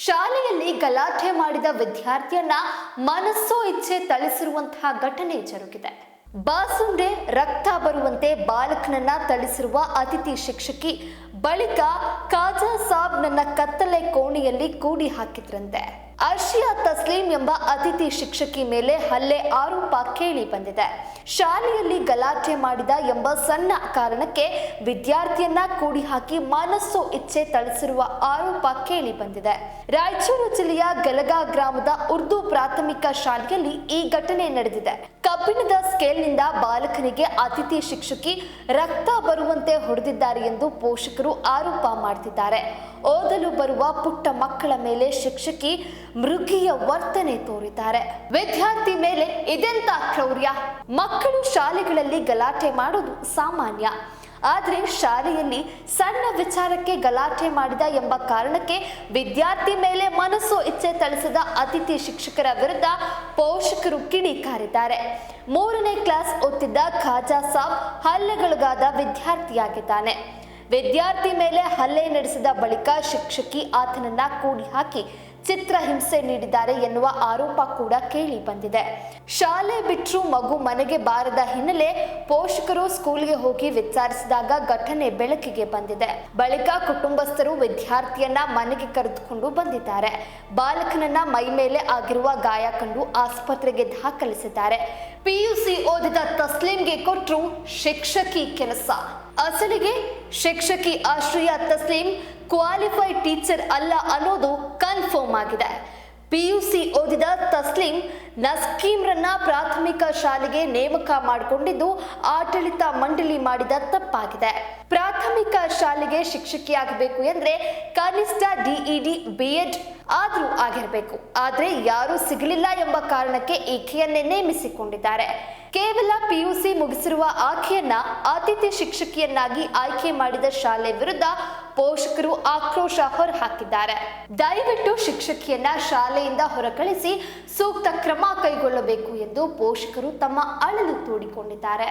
ಶಾಲೆಯಲ್ಲಿ ಗಲಾಟೆ ಮಾಡಿದ ವಿದ್ಯಾರ್ಥಿಯನ್ನ ಮನಸ್ಸೋ ಇಚ್ಛೆ ಥಳಿಸಿರುವಂತಹ ಘಟನೆ ಜರುಗಿದೆ. ಬಾಸುಂಡೆ ರಕ್ತ ಬರುವಂತೆ ಬಾಲಕನನ್ನ ಥಳಿಸಿರುವ ಅತಿಥಿ ಶಿಕ್ಷಕಿ ಬಳಿಕ ಖಾಜಾ ಸಾಬ್ನನ್ನ ಕತ್ತಲೆ ಕೋಣೆಯಲ್ಲಿ ಕೂಡಿ ಹಾಕಿದ್ರಂತೆ. ಅರ್ಷಿಯಾ ತಸ್ಲೀಂ ಎಂಬ ಅತಿಥಿ ಶಿಕ್ಷಕಿ ಮೇಲೆ ಹಲ್ಲೆ ಆರೋಪ ಕೇಳಿ ಬಂದಿದೆ. ಶಾಲೆಯಲ್ಲಿ ಗಲಾಟೆ ಮಾಡಿದ ಎಂಬ ಸಣ್ಣ ಕಾರಣಕ್ಕೆ ವಿದ್ಯಾರ್ಥಿಯನ್ನ ಕೂಡಿ ಹಾಕಿ ಮನಸ್ಸು ಇಚ್ಛೆ ಥಳಿಸಿರುವ ಆರೋಪ ಕೇಳಿ ಬಂದಿದೆ. ರಾಯಚೂರು ಜಿಲ್ಲೆಯ ಗಲಗಾ ಗ್ರಾಮದ ಉರ್ದು ಪ್ರಾಥಮಿಕ ಶಾಲೆಯಲ್ಲಿ ಈ ಘಟನೆ ನಡೆದಿದೆ. ಕಬ್ಬಿಣದ ಸ್ಕೇಲ್ನಿಂದ ಬಾಲಕನಿಗೆ ಅತಿಥಿ ಶಿಕ್ಷಕಿ ರಕ್ತ ಬರುವಂತೆ ಹೊಡೆದಿದ್ದಾರೆ ಎಂದು ಪೋಷಕರು ಆರೋಪ ಮಾಡುತ್ತಿದ್ದಾರೆ. ಓದಲು ಬರುವ ಪುಟ್ಟ ಮಕ್ಕಳ ಮೇಲೆ ಶಿಕ್ಷಕಿ ಮೃಗೀಯ ವರ್ತನೆ ತೋರಿದ್ದಾರೆ. ವಿದ್ಯಾರ್ಥಿ ಮೇಲೆ ಇದೆಂತ ಕ್ರೌರ್ಯ? ಮಕ್ಕಳು ಶಾಲೆಗಳಲ್ಲಿ ಗಲಾಟೆ ಮಾಡೋದು ಸಾಮಾನ್ಯ. ಆದರೆ ಶಾಲೆಯಲ್ಲಿ ಸಣ್ಣ ವಿಚಾರಕ್ಕೆ ಗಲಾಟೆ ಮಾಡಿದ ಎಂಬ ಕಾರಣಕ್ಕೆ ವಿದ್ಯಾರ್ಥಿ ಮೇಲೆ ಮನಸ್ಸು ಇಚ್ಛೆ ಥಳಿಸಿದ ಅತಿಥಿ ಶಿಕ್ಷಕರ ವಿರುದ್ಧ ಪೋಷಕರು ಕಿಡಿಕಾರಿದ್ದಾರೆ. 3ನೇ ಕ್ಲಾಸ್ ಓದ್ತಿದ್ದ ಖಾಜಾ ಸಾಬ್ ಹಲ್ಲೆಗೊಳಗಾದ ವಿದ್ಯಾರ್ಥಿಯಾಗಿದ್ದಾನೆ. ವಿದ್ಯಾರ್ಥಿ ಮೇಲೆ ಹಲ್ಲೆ ನಡೆಸಿದ ಬಳಿಕ ಶಿಕ್ಷಕಿ ಆತನನ್ನ ಕೂಡಿ ಹಾಕಿ ಚಿತ್ರಹಿಂಸೆ ನೀಡಿದ್ದಾರೆ ಎನ್ನುವ ಆರೋಪ ಕೂಡ ಕೇಳಿ ಬಂದಿದೆ. ಶಾಲೆ ಬಿಟ್ಟರು ಮಗು ಮನೆಗೆ ಬಾರದ ಹಿನ್ನೆಲೆ ಪೋಷಕರು ಸ್ಕೂಲ್ಗೆ ಹೋಗಿ ವಿಚಾರಿಸಿದಾಗ ಘಟನೆ ಬೆಳಕಿಗೆ ಬಂದಿದೆ. ಬಳಿಕ ಕುಟುಂಬಸ್ಥರು ವಿದ್ಯಾರ್ಥಿಯನ್ನ ಮನೆಗೆ ಕರೆದುಕೊಂಡು ಬಂದಿದ್ದಾರೆ. ಬಾಲಕನನ್ನ ಮೈ ಮೇಲೆ ಆಗಿರುವ ಗಾಯ ಕಂಡು ಆಸ್ಪತ್ರೆಗೆ ದಾಖಲಿಸಿದ್ದಾರೆ. ಪಿಯುಸಿ ಓದಿದ ತಸ್ಲೀಂಗೆ ಕೊಟ್ಟರು ಶಿಕ್ಷಕಿ ಕೆಲಸ. ಅಸಲಿಗೆ ಶಿಕ್ಷಕಿ ಅರ್ಷಿಯಾ ತಸ್ಲೀಂ ಕ್ವಾಲಿಫೈಡ್ ಟೀಚರ್ ಅಲ್ಲ ಅನ್ನೋದು ಕನ್ಫರ್ಮ್ ಆಗಿದೆ. ಪಿಯುಸಿ ಓದಿದ ತಸ್ಲೀಂ ನಸ್ಕೀಮ್ರನ್ನ ಪ್ರಾಥಮಿಕ ಶಾಲೆಗೆ ನೇಮಕ ಮಾಡಿಕೊಂಡಿದ್ದು ಆಡಳಿತ ಮಂಡಳಿ ಮಾಡಿದ ತಪ್ಪಾಗಿದೆ. ಪ್ರಾಥಮಿಕ ಶಾಲೆಗೆ ಶಿಕ್ಷಕಿಯಾಗಬೇಕು ಎಂದ್ರೆ ಕನಿಷ್ಠ ಡಿಇಡಿ ಬಿಎಡ್ ಆದ್ರೂ ಆಗಿರಬೇಕು. ಆದ್ರೆ ಯಾರೂ ಸಿಗಲಿಲ್ಲ ಎಂಬ ಕಾರಣಕ್ಕೆ ಈಕೆಯನ್ನೇ ನೇಮಿಸಿಕೊಂಡಿದ್ದಾರೆ. ಕೇವಲ ಪಿಯುಸಿ ಮುಗಿಸಿರುವ ಆಕೆಯನ್ನ ಅತಿಥಿ ಶಿಕ್ಷಕಿಯನ್ನಾಗಿ ಆಯ್ಕೆ ಮಾಡಿದ ಶಾಲೆ ವಿರುದ್ಧ ಪೋಷಕರು ಆಕ್ರೋಶ ಹೊರಹಾಕಿದ್ದಾರೆ. ದಯವಿಟ್ಟು ಶಿಕ್ಷಕಿಯನ್ನ ಶಾಲೆಯಿಂದ ಹೊರಕಳಿಸಿ ಸೂಕ್ತ ಕ್ರಮ ಕೈಗೊಳ್ಳಬೇಕು ಎಂದು ಪೋಷಕರು ತಮ್ಮ ಅಳಲು ತೋಡಿಕೊಂಡಿದ್ದಾರೆ.